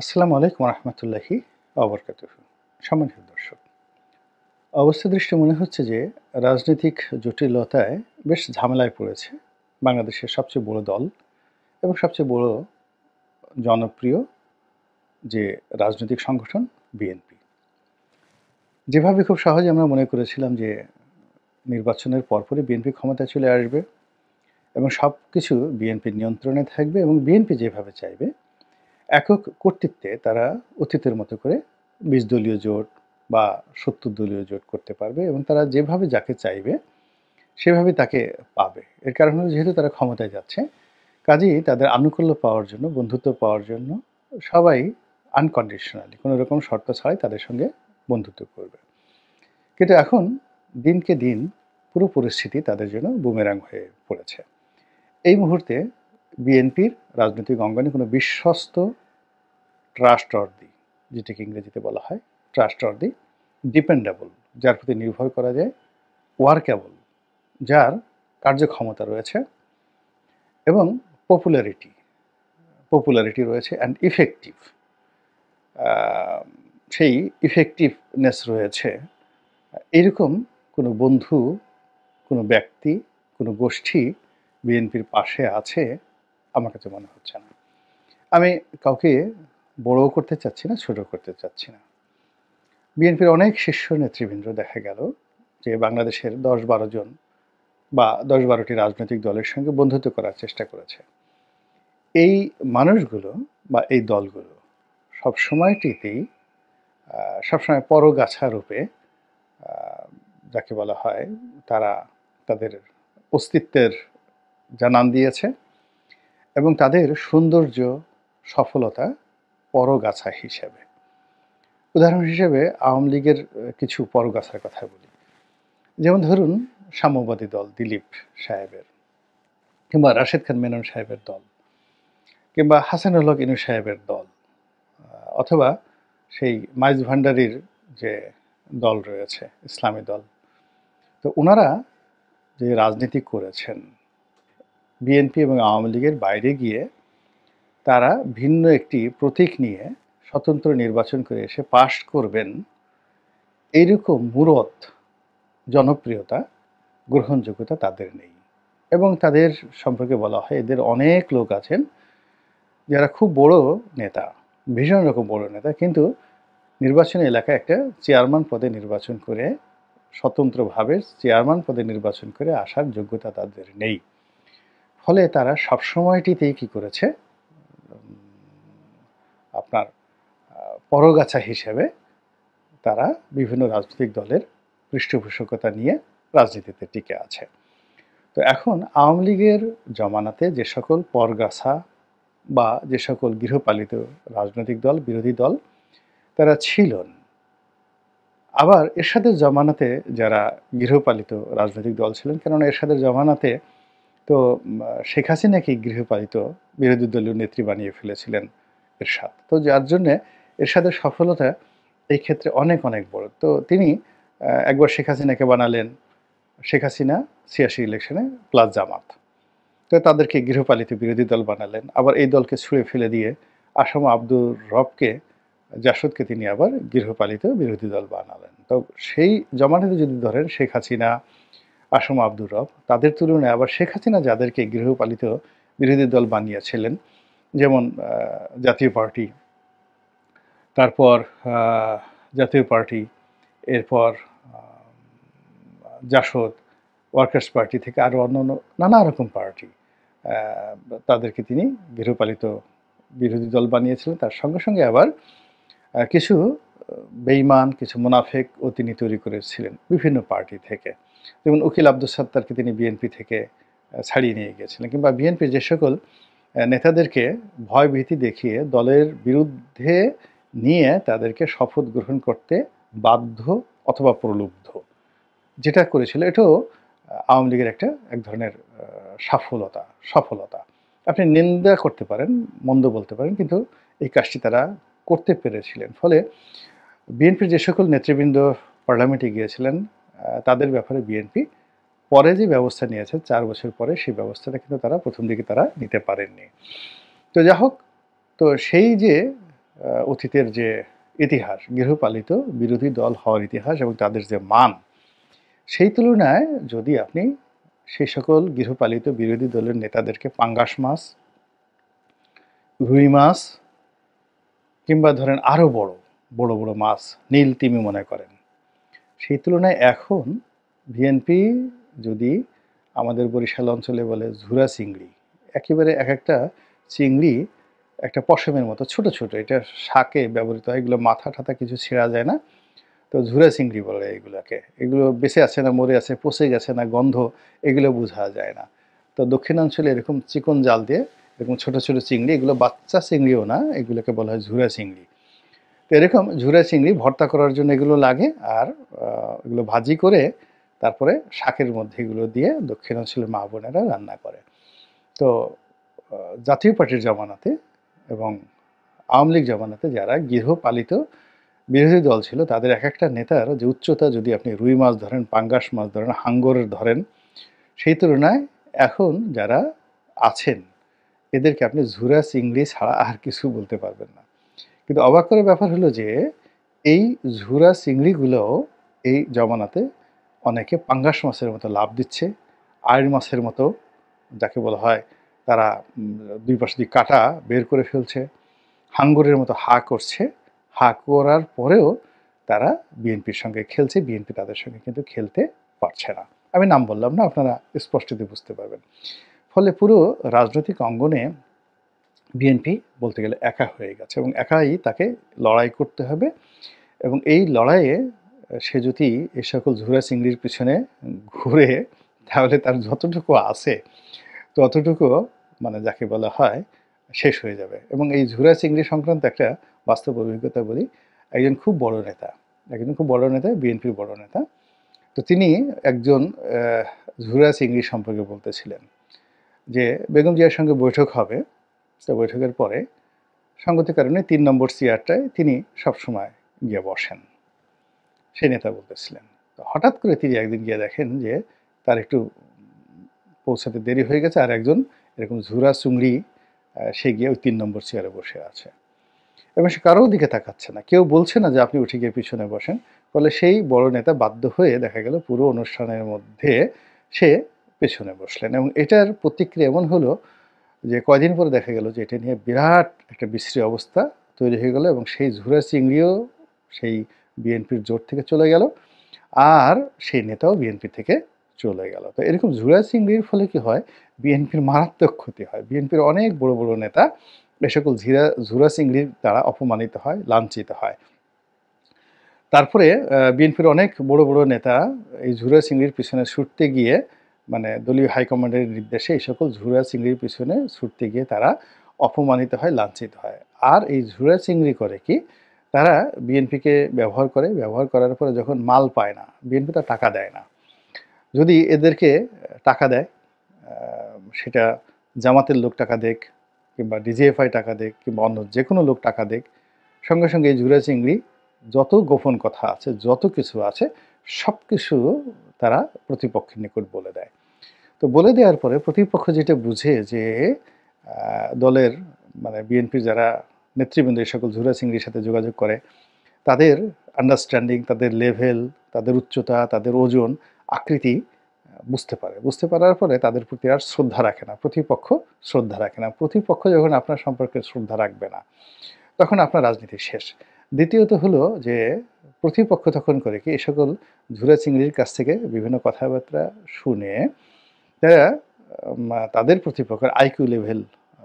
আসসালামু আলাইকুম রহমতুল্লাহি অবরকাতুহু। সম্মানিত দর্শক, অবস্থা দৃষ্টে মনে হচ্ছে যে রাজনৈতিক জটিলতায় বেশ ঝামেলায় পড়েছে বাংলাদেশের সবচেয়ে বড় দল এবং সবচেয়ে বড় জনপ্রিয় যে রাজনৈতিক সংগঠন বিএনপি। যেভাবে খুব সহজে আমরা মনে করেছিলাম যে নির্বাচনের পরপরই বিএনপি ক্ষমতায় চলে আসবে এবং সব কিছু বিএনপির নিয়ন্ত্রণে থাকবে এবং বিএনপি যেভাবে চাইবে একক কর্তৃত্বে তারা অতীতের মতো করে ২০ দলীয় জোট বা ৭০ দলীয় জোট করতে পারবে এবং তারা যেভাবে যাকে চাইবে সেভাবে তাকে পাবে। এর কারণ হলো যেহেতু তারা ক্ষমতায় যাচ্ছে, কাজেই তাদের আনুকূল্য পাওয়ার জন্য, বন্ধুত্ব পাওয়ার জন্য সবাই আনকন্ডিশনালি কোনো রকম শর্ত ছাড়াই তাদের সঙ্গে বন্ধুত্ব করবে। কিন্তু এখন দিনকে দিন পুরো পরিস্থিতি তাদের জন্য বুমেরাং হয়ে পড়েছে। এই মুহূর্তে বিএনপির রাজনৈতিক অঙ্গনে কোনো বিশ্বস্ত ট্রাস্টওয়ার্দি, যেটাকে ইংরেজিতে বলা হয় ট্রাস্টওয়ার্দি, ডিপেন্ডেবল, যার প্রতি নির্ভর করা যায়, ওয়ার্কেবল, যার কার্যক্ষমতা রয়েছে এবং পপুলারিটি পপুলারিটি রয়েছে অ্যান্ড ইফেক্টিভ, সেই ইফেক্টিভনেস রয়েছে, এরকম কোনো বন্ধু, কোনো ব্যক্তি, কোনো গোষ্ঠী বিএনপির পাশে আছে আমার কাছে মনে হচ্ছে না। আমি কাউকে বড়ও করতে চাচ্ছি না, ছোট করতে চাচ্ছি না। বিএনপির অনেক শীর্ষ নেতৃবৃন্দ দেখা গেল যে বাংলাদেশের ১০-১২ জন বা ১০-১২টি রাজনৈতিক দলের সঙ্গে বন্ধুত্ব করার চেষ্টা করেছে। এই মানুষগুলো বা এই দলগুলো সবসময়টিতেই সবসময় পরগাছা রূপে, যাকে বলা হয়, তারা তাদের অস্তিত্বের জানান দিয়েছে এবং তাদের সৌন্দর্য, সফলতা পরগাছা হিসেবে। উদাহরণ হিসেবে আওয়ামী লীগের কিছু পরগাছার কথা বলি। যেমন ধরুন সাম্যবাদী দল দিলীপ সাহেবের, কিংবা রাশেদ খান মেনন সাহেবের দল, কিংবা হাসানুল হক ইনু সাহেবের দল, অথবা সেই মাইজ ভান্ডারির যে দল রয়েছে ইসলামী দল। তো ওনারা যে রাজনীতি করেছেন বিএনপি এবং আওয়ামী লীগের বাইরে গিয়ে, তারা ভিন্ন একটি প্রতীক নিয়ে স্বতন্ত্র নির্বাচন করে এসে পাশ করবেন, এইরকম মূরত জনপ্রিয়তা, গ্রহণযোগ্যতা তাদের নেই। এবং তাদের সম্পর্কে বলা হয় এদের অনেক লোক আছেন যারা খুব বড় নেতা, ভীষণ রকম বড় নেতা, কিন্তু নির্বাচনী এলাকায় একটা চেয়ারম্যান পদে নির্বাচন করে, স্বতন্ত্রভাবে চেয়ারম্যান পদে নির্বাচন করে আসার যোগ্যতা তাদের নেই। ফলে তারা সবসময়টিতেই কী করেছে, আপনার পরগাছা হিসেবে তারা বিভিন্ন রাজনৈতিক দলের পৃষ্ঠপোষকতা নিয়ে রাজনীতিতে টিকে আছে। তো এখন আওয়ামী লীগের জমানাতে যে সকল পরগাছা বা যে সকল গৃহপালিত রাজনৈতিক দল, বিরোধী দল তারা ছিলেন, আবার এরশাদের জমানাতে যারা গৃহপালিত রাজনৈতিক দল ছিলেন, কেননা এরশাদের জমানাতে তো শেখ হাসিনাকে গৃহপালিত বিরোধী দলীয় নেত্রী বানিয়ে ফেলেছিলেন এরশাদ। তো যার জন্যে এরশাদের সফলতা এই ক্ষেত্রে অনেক অনেক বড়। তো তিনি একবার শেখ হাসিনাকে বানালেন, শেখ হাসিনা ৮৬ ইলেকশনে প্লাস জামাত, তো তাদেরকে গৃহপালিত বিরোধী দল বানালেন। আবার এই দলকে ছুঁড়ে ফেলে দিয়ে আসম আব্দুর রবকে, জাসদকে তিনি আবার গৃহপালিত বিরোধী দল বানালেন। তো সেই জমানাতে যদি ধরেন শেখ হাসিনা, আসম আব্দুর রব, তাদের তুলনায় আবার শেখ হাসিনা যাদেরকে গৃহপালিত বিরোধী দল বানিয়েছিলেন, যেমন জাতীয় পার্টি, তারপর জাতীয় পার্টি, এরপর জাসদ, ওয়ার্কার্স পার্টি থেকে আরও অন্যান্য নানা রকম পার্টি, তাদেরকে তিনি গৃহপালিত বিরোধী দল বানিয়েছিলেন। তার সঙ্গে সঙ্গে আবার কিছু বেঈমান, কিছু মুনাফেকও তিনি তৈরি করেছিলেন বিভিন্ন পার্টি থেকে। যেমন উকিল আব্দুস সাত্তারকে তিনি বিএনপি থেকে ছাড়িয়ে নিয়ে গিয়েছিলেন, কিংবা বিএনপির যে সকল নেতাদেরকে ভয়ভীতি দেখিয়ে দলের বিরুদ্ধে নিয়ে তাদেরকে শপথ গ্রহণ করতে বাধ্য অথবা প্রলুব্ধ, যেটা করেছিল, এটাও আওয়ামী লীগের এক ধরনের সফলতা। আপনি নিন্দা করতে পারেন, মন্দ বলতে পারেন, কিন্তু এই কাজটি তারা করতে পেরেছিলেন। ফলে বিএনপির যে সকল নেতৃবৃন্দ পার্লামেন্টে গিয়েছিলেন, তাদের ব্যাপারে বিএনপি পরে যে ব্যবস্থা নিয়েছে ৪ বছর পরে, সেই ব্যবস্থাটা কিন্তু তারা প্রথম দিকে তারা নিতে পারেননি। তো যা হোক, তো সেই যে অতীতের যে ইতিহাস, গৃহপালিত বিরোধী দল হওয়ার ইতিহাস এবং তাদের যে মান, সেই তুলনায় যদি আপনি সেই সকল গৃহপালিত বিরোধী দলের নেতাদেরকে পাঙ্গাস মাছ, রুই মাছ কিংবা ধরেন আরও বড় বড় বড় মাছ, নীল তিমি মনে করেন, সেই তুলনায় এখন বিএনপি যদি আমাদের বরিশাল অঞ্চলে বলে ঝুরা চিংড়ি, একেবারে এক একটা চিংড়ি একটা পশমের মতো ছোট ছোট, এটা শাকে ব্যবহৃত হয়, এগুলো মাথা ঠাথা কিছু ছেঁড়া যায় না, তো ঝুরা চিংড়ি বলে এগুলোকে। এগুলো বেঁচে আছে না মরে আছে, পচে গেছে না গন্ধ, এগুলো বোঝা যায় না। তো দক্ষিণাঞ্চলে এরকম চিকন জাল দিয়ে এরকম ছোট ছোট চিংড়ি, এগুলো বাচ্চা চিংড়িও না, এগুলোকে বলা হয় ঝুরা চিংড়ি। তো এরকম ঝুরা চিংড়ি ভর্তা করার জন্য এগুলো লাগে, আর এগুলো ভাজি করে তারপরে শাকের মধ্যে এগুলো দিয়ে দক্ষিণাঞ্চলের মা বোনেরা রান্না করে। তো জাতীয় পার্টির জমানাতে এবং আওয়ামী লীগ জমানাতে যারা গৃহপালিত বিরোধী দল ছিল, তাদের এক একটা নেতার যে উচ্চতা, যদি আপনি রুই মাছ ধরেন, পাঙ্গাস মাছ ধরেন, হাঙ্গরের ধরেন, সেই তুলনায় এখন যারা আছেন এদেরকে আপনি ঝুরা চিংড়ি ছাড়া আর কিছু বলতে পারবেন না। কিন্তু অবাক করার ব্যাপার হলো যে এই ঝুরা চিংড়িগুলো এই জমানাতে অনেকে পাঙ্গাস মাছের মতো লাভ দিচ্ছে, আইড় মাছের মতো, যাকে বলা হয় তারা দুই পাশ দিয়ে কাটা বের করে ফেলছে, হাঙ্গরের মতো হা করছে, হা করার পরেও তারা বিএনপির সঙ্গে খেলছে, বিএনপি তাদের সঙ্গে কিন্তু খেলতে পারছে না। আমি নাম বললাম না, আপনারা স্পষ্টতই বুঝতে পারবেন। ফলে পুরো রাজনৈতিক অঙ্গনে বিএনপি বলতে গেলে একা হয়ে গেছে এবং একাই তাকে লড়াই করতে হবে। এবং এই লড়াইয়ে সে যদি এই সকল ঝুরা চিংড়ির পিছনে ঘুরে, তাহলে তার যতটুকু আছে ততটুকু মানে যাকে বলা হয় শেষ হয়ে যাবে। এবং এই ঝুরা চিংড়ি সংক্রান্ত একটা বাস্তব অভিজ্ঞতা বলি। একজন খুব বড় নেতা, বিএনপির বড় নেতা, তো তিনি একজন ঝুরা চিংড়ি সম্পর্কে বলতেছিলেন যে বেগম জিয়ার সঙ্গে বৈঠক হবে, তো বৈঠকের পরে সঙ্গতির কারণে ৩ নম্বর চেয়ারটায় তিনি সবসময় গিয়ে বসেন, সেই নেতা বলতেছিলেন। তো হঠাৎ করে তিনি একদিন গিয়ে দেখেন যে তার একটু পৌঁছাতে দেরি হয়ে গেছে, আর একজন এরকম ঝুরা চুংড়ি সে গিয়ে ওই ৩ নম্বর চেয়ারে বসে আছে এবং সে কারোর দিকে তাকাচ্ছে না, কেউ বলছে না যে আপনি উঠে গিয়ে পিছনে বসেন। ফলে সেই বড় নেতা বাধ্য হয়ে দেখা গেল পুরো অনুষ্ঠানের মধ্যে সে পেছনে বসলেন এবং এটার প্রতিক্রিয়া এমন হলো যে কয়দিন পরে দেখা গেল যে এটা নিয়ে বিরাট একটা বিশ্রী অবস্থা তৈরি হয়ে গেল এবং সেই ঝুরা চিংড়িও সেই বিএনপির জোট থেকে চলে গেল, আর সেই নেতাও বিএনপি থেকে চলে গেল। তো এরকম ঝুরা চিংড়ির ফলে কি হয়, বিএনপির মারাত্মক ক্ষতি হয়। বিএনপির অনেক বড় বড় নেতা এ সকল ঝুরা চিংড়ির দ্বারা অপমানিত হয়, লাঞ্ছিত হয়। তারপরে বিএনপির অনেক বড় বড় নেতা এই ঝুরা চিংড়ির পিছনে ছুটতে গিয়ে, মানে দলীয় হাইকমান্ডের নির্দেশে এই সকল ঝুরা চিংড়ির পিছনে ছুটতে গিয়ে তারা অপমানিত হয়, লাঞ্ছিত হয়। আর এই ঝুরা চিংড়ি করে কি, তারা বিএনপিকে ব্যবহার করে, ব্যবহার করার পরে যখন মাল পায় না, বিএনপি তার টাকা দেয় না। যদি এদেরকে টাকা দেয়, সেটা জামাতের লোক টাকা দেক কিংবা ডিজিএফআই টাকা দেক কিংবা অন্য যে কোনো লোক টাকা দেক, সঙ্গে সঙ্গে এই ঝুরা চিংড়ি যত গোপন কথা আছে, যত কিছু আছে, সব কিছু তারা প্রতিপক্ষের নিকট বলে দেয়। তো বলে দেওয়ার পরে প্রতিপক্ষ যেটা বুঝে যে দলের মানে বিএনপির যারা নেতৃবৃন্দ এই সকল ঝুরা চিংড়ির সাথে যোগাযোগ করে, তাদের আন্ডারস্ট্যান্ডিং, তাদের লেভেল, তাদের উচ্চতা, তাদের ওজন, আকৃতি বুঝতে পারে। বুঝতে পারার পরে তাদের প্রতি আর শ্রদ্ধা রাখে না, প্রতিপক্ষ শ্রদ্ধা রাখে না। প্রতিপক্ষ যখন আপনার সম্পর্কে শ্রদ্ধা রাখবে না, তখন আপনার রাজনীতি শেষ। দ্বিতীয়ত হলো যে প্রতিপক্ষ তখন করে কি, এই সকল ঝুরা চিংড়ির কাছ থেকে বিভিন্ন কথাবার্তা শুনে তারা তাদের প্রতিপক্ষের আইকিউ লেভেল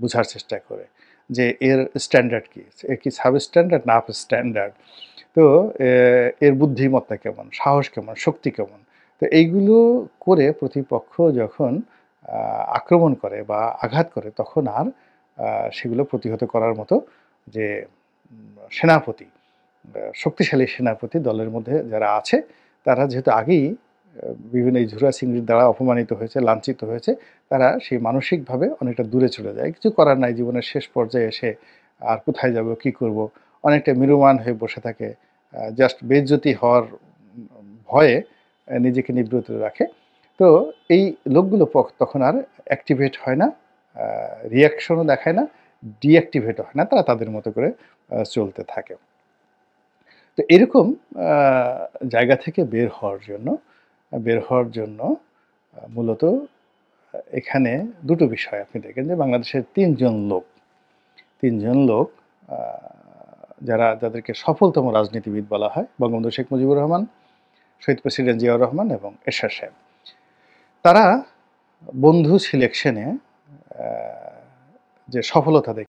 বোঝার চেষ্টা করে যে এর স্ট্যান্ডার্ড কী, এর কি সাব স্ট্যান্ডার্ড না আপ স্ট্যান্ডার্ড, তো এর বুদ্ধিমত্তা কেমন, সাহস কেমন, শক্তি কেমন। তো এইগুলো করে প্রতিপক্ষ যখন আক্রমণ করে বা আঘাত করে, তখন আর সেগুলো প্রতিহত করার মতো যে সেনাপতি, শক্তিশালী সেনাপতি দলের মধ্যে যারা আছে, তারা যেহেতু আগেই বিভিন্ন এই ঝুরা চিংড়ির দ্বারা অপমানিত হয়েছে, লাঞ্ছিত হয়েছে, তারা সেই মানসিকভাবে অনেকটা দূরে চলে যায়। কিছু করার নাই, জীবনের শেষ পর্যায়ে এসে আর কোথায় যাব, কি করব, অনেকটা মিরুমান হয়ে বসে থাকে, জাস্ট বেইজ্জতি হওয়ার ভয়ে নিজেকে নিবৃত রাখে। তো এই লোকগুলো তখন আর অ্যাক্টিভেট হয় না, রিয়াকশনও দেখায় না, ডিঅ্যাক্টিভেট হয় না, তারা তাদের মতো করে চলতে থাকে। তো এরকম আ জায়গা থেকে বের হওয়ার জন্য মূলত এখানে দুটো বিষয় আপনি দেখেন যে বাংলাদেশের ৩ জন লোক আ যাদেরকে সফলতম রাজনীতিবিদ বলা হয়, বঙ্গবন্ধু শেখ মুজিবুর রহমান, শহীদ প্রেসিডেন্ট জিয়াউর রহমান এবং এরশাদ সাহেব। তারা বন্ধু সিলেকশনে আ যে সফলতা